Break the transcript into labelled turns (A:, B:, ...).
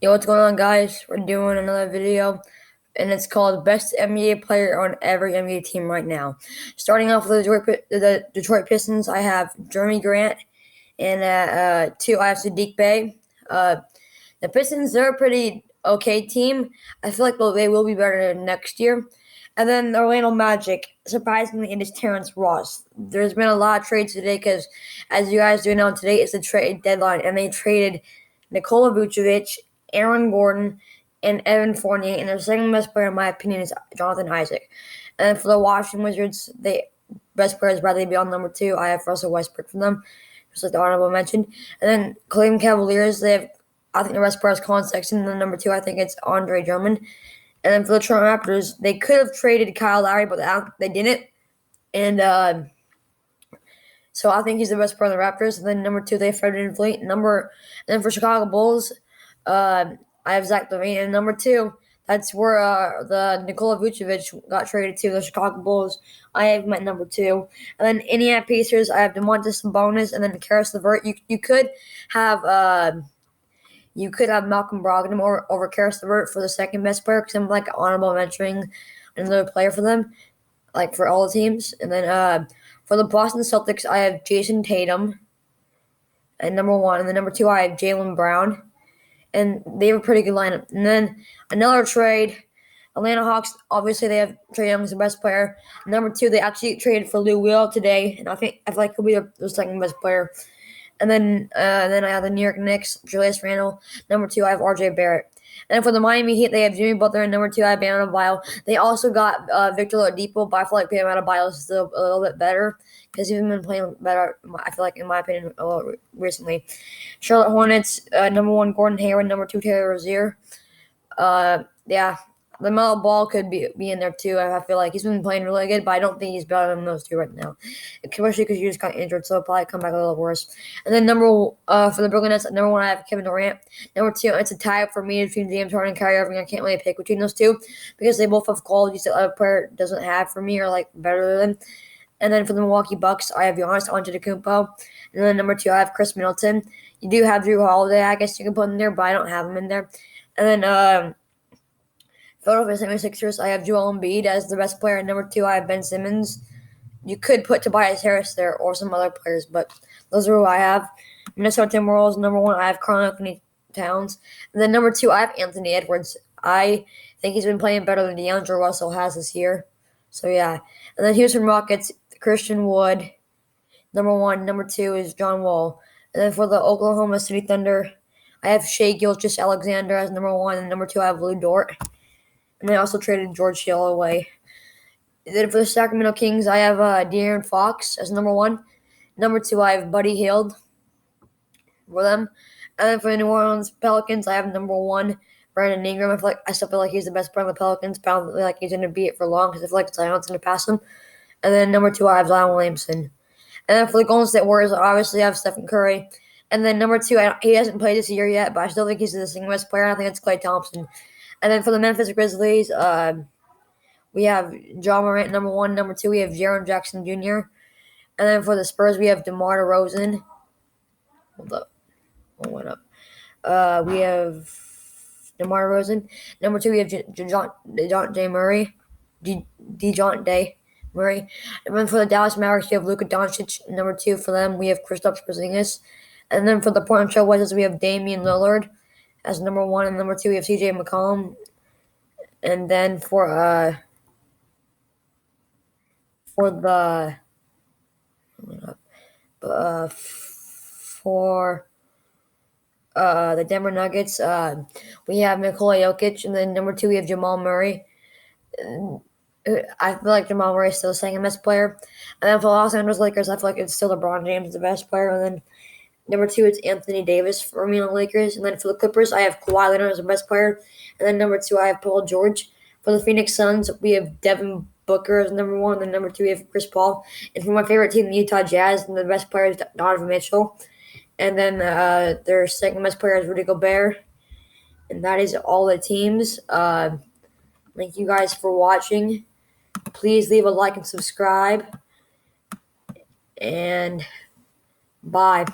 A: Yo, what's going on, guys? We're doing another video, and it's called Best NBA Player on Every NBA Team Right Now. Starting off with the Detroit Pistons, I have Jeremy Grant, and at 2, I have Sadiq Bey. The Pistons, they're a pretty okay team. I feel like they will be better next year. And then the Orlando Magic, surprisingly, it is Terrence Ross. There's been a lot of trades today because, as you guys do know, today is the trade deadline, and they traded Nikola Vucevic, Aaron Gordon, and Evan Fournier, and their second best player, in my opinion, is Jonathan Isaac. And for the Washington Wizards, the best player is Bradley Beal, number 2. I have Russell Westbrook for them, just like the honorable mention. And then Cleveland Cavaliers, they have, I think the best player is Colin Sexton, and then number 2, I think it's Andre Drummond. And then for the Toronto Raptors, they could have traded Kyle Lowry, but they didn't. And so I think he's the best player on the Raptors. And then number 2, they have Fred VanVleet. And then for Chicago Bulls, I have Zach LaVine. And number 2, that's where the Nikola Vucevic got traded to the Chicago Bulls. I have him at number 2. And then Indiana Pacers, I have DeMontis Sabonis, and then Karis LeVert. You could have Malcolm Brogdon over Karis LeVert for the second best player, because I'm like honorable mentioning another player for them, like for all the teams. And then for the Boston Celtics, I have Jason Tatum at number 1, and then number 2, I have Jaylen Brown. And they have a pretty good lineup. And then another trade, Atlanta Hawks, obviously they have Trae Young as the best player. Number 2, they actually traded for Lou Will today, and I feel like he'll be the second best player. And then I have the New York Knicks, Julius Randle. Number 2, I have RJ Barrett. And then for the Miami Heat, they have Jimmy Butler, and number 2, I have Bam Adebayo. They also got Victor Oladipo, but I feel like Bam Adebayo is still a little bit better because he's been playing better, I feel like, in my opinion, a little recently. Charlotte Hornets, number 1, Gordon Hayward, number 2, Taylor Rozier. Yeah, LaMelo Ball could be in there too. I feel like he's been playing really good, but I don't think he's better than those 2 right now, especially because he just got injured, so he'll probably come back a little worse. And then for the Brooklyn Nets, number 1, I have Kevin Durant. Number 2, it's a tie for me between James Harden and Kyrie Irving. I can't really pick between those 2 because they both have qualities that other player doesn't have for me, or like better than. And then for the Milwaukee Bucks, I have Giannis Antetokounmpo. And then number 2, I have Chris Middleton. You do have Drew Holiday, I guess you can put in there, but I don't have him in there. And then Philadelphia 76ers, I have Joel Embiid as the best player. And number 2, I have Ben Simmons. You could put Tobias Harris there or some other players, but those are who I have. Minnesota Timberwolves, number 1, I have Karl-Anthony Towns. And then number 2, I have Anthony Edwards. I think he's been playing better than D'Angelo Russell has this year. So, yeah. And then Houston Rockets, Christian Wood, number 1. Number 2 is John Wall. And then for the Oklahoma City Thunder, I have Shai Gilgeous-Alexander as number 1. And number 2, I have Lou Dort. And they also traded George Hill away. And then for the Sacramento Kings, I have De'Aaron Fox as number 1. Number 2, I have Buddy Hield for them. And then for the New Orleans Pelicans, I have number 1, Brandon Ingram. I still feel like he's the best player on the Pelicans, but I don't feel like he's going to be it for long because I feel like Zion's going to pass him. And then number 2, I have Zion Williamson. And then for the Golden State Warriors, I obviously have Stephen Curry. And then number 2, he hasn't played this year yet, but I still think he's the second best player. I think it's Klay Thompson. And then for the Memphis Grizzlies, we have John Morant, number 1. Number 2, we have Jaren Jackson Jr. And then for the Spurs, we have DeMar DeRozan. Hold up. What went up? We have DeMar DeRozan. Number 2, we have DeJounte Murray. DeJounte Murray. And then for the Dallas Mavericks, we have Luka Doncic. Number 2 for them, we have Kristaps Porzingis. And then for the Portland Trail Blazers, we have Damian Lillard as number 1. And number 2, we have CJ McCollum. And then for the Denver Nuggets, we have Nikola Jokic, and then number 2, we have Jamal Murray. I feel like Jamal Murray is still the second best player. And then for the Los Angeles Lakers, I feel like it's still LeBron James, the best player. And then number 2, it's Anthony Davis for me on the Lakers. And then for the Clippers, I have Kawhi Leonard as the best player. And then number 2, I have Paul George. For the Phoenix Suns, we have Devin Booker as number 1. And then number 2, we have Chris Paul. And for my favorite team, the Utah Jazz, and the best player is Donovan Mitchell. And then their second best player is Rudy Gobert. And that is all the teams. Thank you guys for watching. Please leave a like and subscribe. And bye.